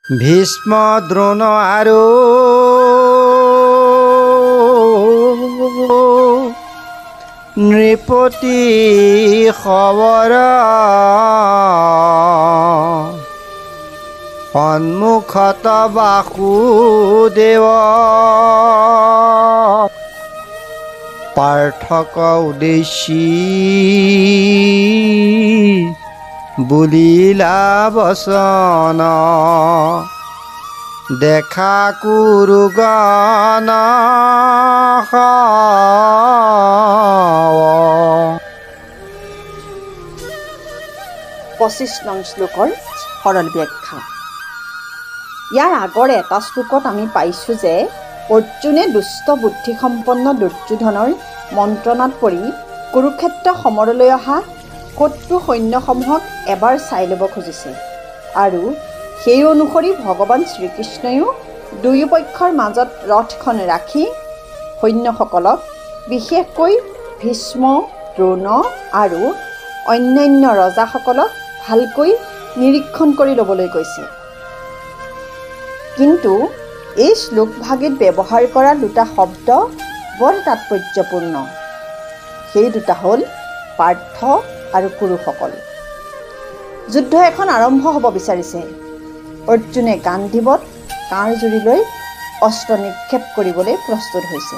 ভীষ্ম দ্ৰোণ আৰু নৃপতি খবৰ সন্মুখত বাসুদেৱ পাৰ্থক উদ্দেশ্যি বুলিলা বচন দেখা কুৰুগণ 25 নং শ্লোকৰ সৰল ব্যাখ্যা। ইয়াৰ আগৰ এটা শ্লোকত আমি পাইছোঁ যে অৰ্জুনে দুষ্ট বুদ্ধিসম্পন্ন দুৰ্যোধনৰ মন্ত্ৰণাত পৰি কুৰুক্ষেত্ৰ সমৰলৈ অহা শত্ৰু সৈন্যসমূহক এবাৰ চাই ল'ব খুজিছে আৰু সেই অনুসৰি ভগৱান শ্ৰীকৃষ্ণয়ো দুয়ো পক্ষৰ মাজত ৰথখন ৰাখি সৈন্যসকলক বিশেষকৈ ভীষ্ম দ্ৰোণ আৰু অন্যান্য ৰজাসকলক ভালকৈ নিৰীক্ষণ কৰি ল'বলৈ কৈছে। কিন্তু এই শ্লোকভাগিত ব্যৱহাৰ কৰা দুটা শব্দ বৰ তাৎপৰ্যপূৰ্ণ। সেই দুটা হ'ল পাৰ্থ আৰু কুৰুসকল। যুদ্ধ এখন আৰম্ভ হ'ব বিচাৰিছে। অৰ্জুনে গান্ধীবত কাঁড় জুৰি লৈ অস্ত্ৰ নিক্ষেপ কৰিবলৈ প্ৰস্তুত হৈছে।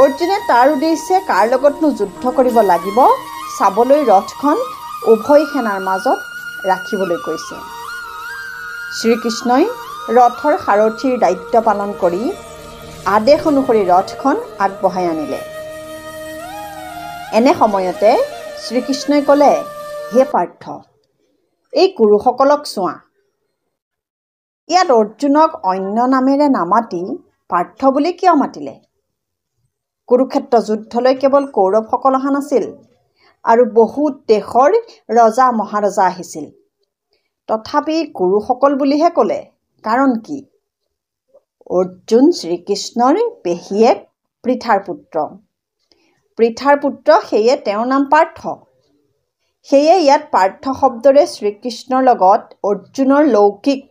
অৰ্জুনে তাৰ উদ্দেশ্যে কাৰ লগতনো যুদ্ধ কৰিব লাগিব চাবলৈ ৰথখন উভয় সেনাৰ মাজত ৰাখিবলৈ কৈছে। শ্ৰীকৃষ্ণই ৰথৰ সাৰথীৰ দায়িত্ব পালন কৰি আদেশ অনুসৰি ৰথখন আগবঢ়াই আনিলে। এনে সময়তে শ্ৰীকৃষ্ণই ক'লে, হে পাৰ্থ, এই কুৰুসকলক চোৱা। ইয়াত অৰ্জুনক অন্য নামেৰে নামাতি পাৰ্থ বুলি কিয় মাতিলে? কুৰুক্ষেত্ৰ যুদ্ধলৈ কেৱল কৌৰৱসকল অহা নাছিল আৰু বহুত দেশৰ ৰজা মহাৰজা আহিছিল। তথাপি কুৰুসকল বুলিহে ক'লে, কাৰণ কি? অৰ্জুন শ্ৰীকৃষ্ণৰ পেহীয়েক পৃথাৰ পুত্ৰ। পৃথাৰ পুত্ৰ, সেয়ে তেওঁৰ নাম পাৰ্থ। সেয়ে ইয়াত পাৰ্থ শব্দৰে শ্ৰীকৃষ্ণৰ লগত অৰ্জুনৰ লৌকিক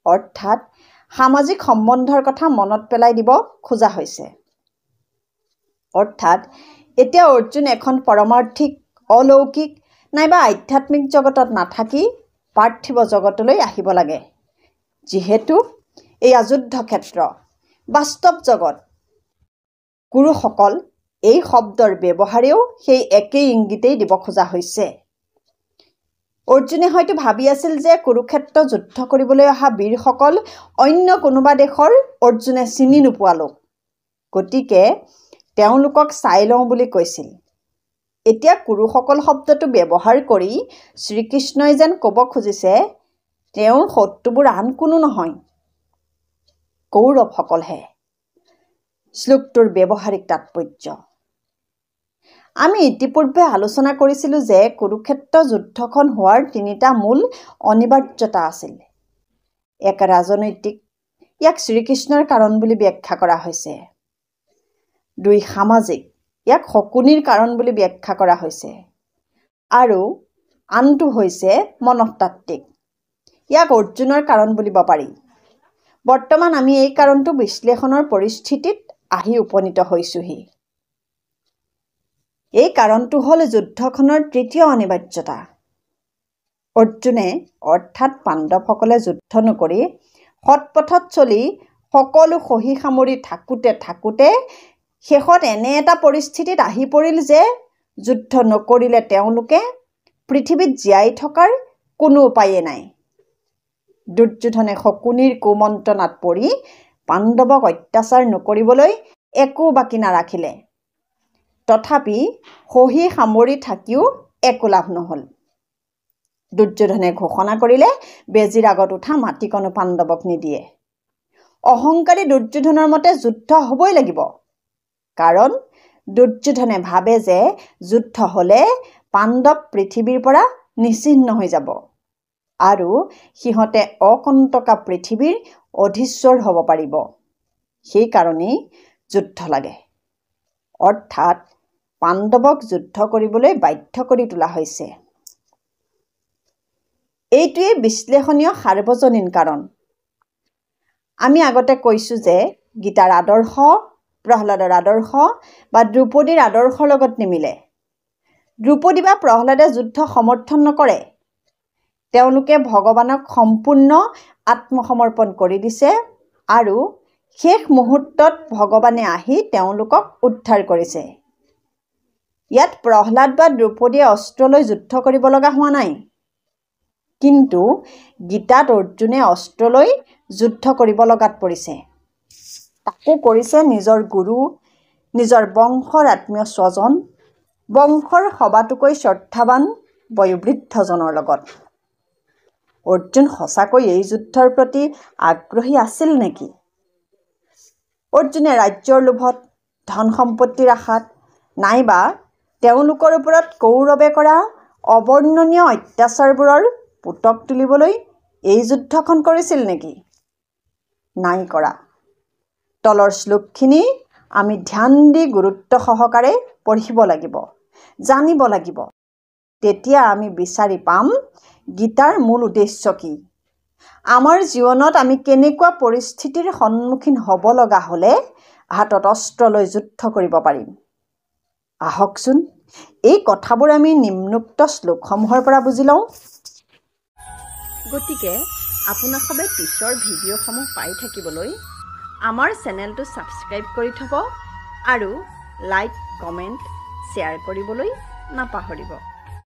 অৰ্থাৎ সামাজিক সম্বন্ধৰ কথা মনত পেলাই দিব খোজা হৈছে। অৰ্থাৎ এতিয়া অৰ্জুন এখন পৰমাৰ্থিক অলৌকিক নাইবা আধ্যাত্মিক জগতত নাথাকি পাৰ্থিৱ জগতলৈ আহিব লাগে, যিহেতু এয়া যুদ্ধক্ষেত্ৰ, বাস্তৱ জগত। কুৰুসকল এই শব্দৰ ব্যৱহাৰেও সেই একেই ইংগিতেই দিব খোজা হৈছে। অৰ্জুনে হয়তো ভাবি আছিল যে কুৰুক্ষেত্ৰ যুদ্ধ কৰিবলৈ অহা বীৰসকল অন্য কোনোবা দেশৰ অৰ্জুনে চিনি নোপোৱা লোক, গতিকে তেওঁলোকক চাই লওঁ বুলি কৈছিল। এতিয়া কুৰুসকল শব্দটো ব্যৱহাৰ কৰি শ্ৰীকৃষ্ণই যেন ক'ব খুজিছে তেওঁৰ শত্ৰুবোৰ আন কোনো নহয়, কৌৰৱসকলহে। শ্লোকটোৰ ব্যৱহাৰিক তাৎপৰ্য। আমি ইতিপূৰ্বে আলোচনা কৰিছিলোঁ যে কুৰুক্ষেত্ৰ যুদ্ধখন হোৱাৰ তিনিটা মূল অনিবাৰ্যতা আছিল। এক ৰাজনৈতিক, ইয়াক শ্ৰীকৃষ্ণৰ কাৰণ বুলি ব্যাখ্যা কৰা হৈছে। 2 সামাজিক, ইয়াক শকুনিৰ কাৰণ বুলি ব্যাখ্যা কৰা হৈছে। আৰু আনটো হৈছে মনস্তাত্ত্বিক, ইয়াক অৰ্জুনৰ কাৰণ বুলিব পাৰি। বৰ্তমান আমি এই কাৰণটো বিশ্লেষণৰ পৰিস্থিতিত আহি উপনীত হৈছোহি। এই কাৰণটো হ'ল যুদ্ধখনৰ তৃতীয় অনিবাৰ্যতা। অৰ্জুনে অৰ্থাৎ পাণ্ডৱসকলে যুদ্ধ নকৰি সৎপথত চলি সকলো সহি সামৰি থাকোঁতে শেষত এনে এটা পৰিস্থিতিত আহি পৰিল যে যুদ্ধ নকৰিলে তেওঁলোকে পৃথিৱীত জীয়াই থকাৰ কোনো উপায়েই নাই। দুৰ্যোধনে শকুনিৰ কুমন্ত্ৰণাত পৰি পাণ্ডৱক অত্যাচাৰ নকৰিবলৈ একো বাকী নাৰাখিলে। তথাপি সহি সামৰি থাকিও একো লাভ নহ'ল। দুৰ্যোধনে ঘোষণা কৰিলে বেজীৰ আগত উঠা মাটিকণো পাণ্ডৱক নিদিয়ে। অহংকাৰী দুৰ্যোধনৰ মতে যুদ্ধ হ'বই লাগিব, কাৰণ দুৰ্যোধনে ভাবে যে যুদ্ধ হ'লে পাণ্ডৱ পৃথিৱীৰ পৰা নিচিহ্ন হৈ যাব আৰু সিহঁতে অকণ্টকা পৃথিৱীৰ অধীশ্বৰ হ'ব পাৰিব। সেইকাৰণেই যুদ্ধ লাগে, অৰ্থাৎ পাণ্ডৱক যুদ্ধ কৰিবলৈ বাধ্য কৰি তোলা হৈছে। এইটোৱেই বিশ্লেষণীয় সাৰ্বজনীন কাৰণ। আমি আগতে কৈছোঁ যে গীতাৰ আদৰ্শ প্ৰহ্লাদৰ আদৰ্শ বা দ্ৰৌপদীৰ আদৰ্শৰ লগত নিমিলে। দ্ৰৌপদী বা প্ৰহ্লাদে যুদ্ধ সমৰ্থন নকৰে। তেওঁলোকে ভগৱানক সম্পূৰ্ণ আত্মসমৰ্পণ কৰি দিছে আৰু শেষ মুহূৰ্তত ভগৱানে আহি তেওঁলোকক উদ্ধাৰ কৰিছে। ইয়াত প্ৰহ্লাদ বা দ্ৰৌপদীয়ে অস্ত্ৰ লৈ যুদ্ধ কৰিব লগা হোৱা নাই। কিন্তু গীতাত অৰ্জুনে অস্ত্ৰ লৈ যুদ্ধ কৰিব লগাত পৰিছে। তাকো কৰিছে নিজৰ গুৰু, নিজৰ বংশৰ আত্মীয় স্বজন, বংশৰ সবাতোকৈ শ্ৰদ্ধাৱান বয়োবৃদ্ধজনৰ লগত। অৰ্জুন সঁচাকৈ এই যুদ্ধৰ প্ৰতি আগ্ৰহী আছিল নেকি? অৰ্জুনে ৰাজ্যৰ লোভত, ধন সম্পত্তিৰ আশাত, নাইবা তেওঁলোকৰ ওপৰত কৌৰৱে কৰা অবৰ্ণনীয় অত্যাচাৰবোৰৰ পুতক তুলিবলৈ এই যুদ্ধখন কৰিছিল নেকি? নাই কৰা। তলৰ শ্লোকখিনি আমি ধ্যান দি গুৰুত্ব সহকাৰে পঢ়িব লাগিব, জানিব লাগিব। তেতিয়া আমি বিচাৰি পাম গীতাৰ মূল উদ্দেশ্য কি। আমাৰ জীৱনত আমি কেনেকুৱা পৰিস্থিতিৰ সন্মুখীন হ'ব লগা হ'লে হাতত অস্ত্ৰ লৈ যুদ্ধ কৰিব পাৰিম। আহকচোন এই কথাবোৰ আমি নিম্নোক্ত শ্লোকসমূহৰ পৰা বুজি লওঁ। গতিকে আপোনাসৱে পিছৰ ভিডিঅ'সমূহ পাই থাকিবলৈ আমাৰ চেনেলটো ছাবস্ক্ৰাইব কৰি থ'ব আৰু লাইক, কমেণ্ট, শ্বেয়াৰ কৰিবলৈ নাপাহৰিব।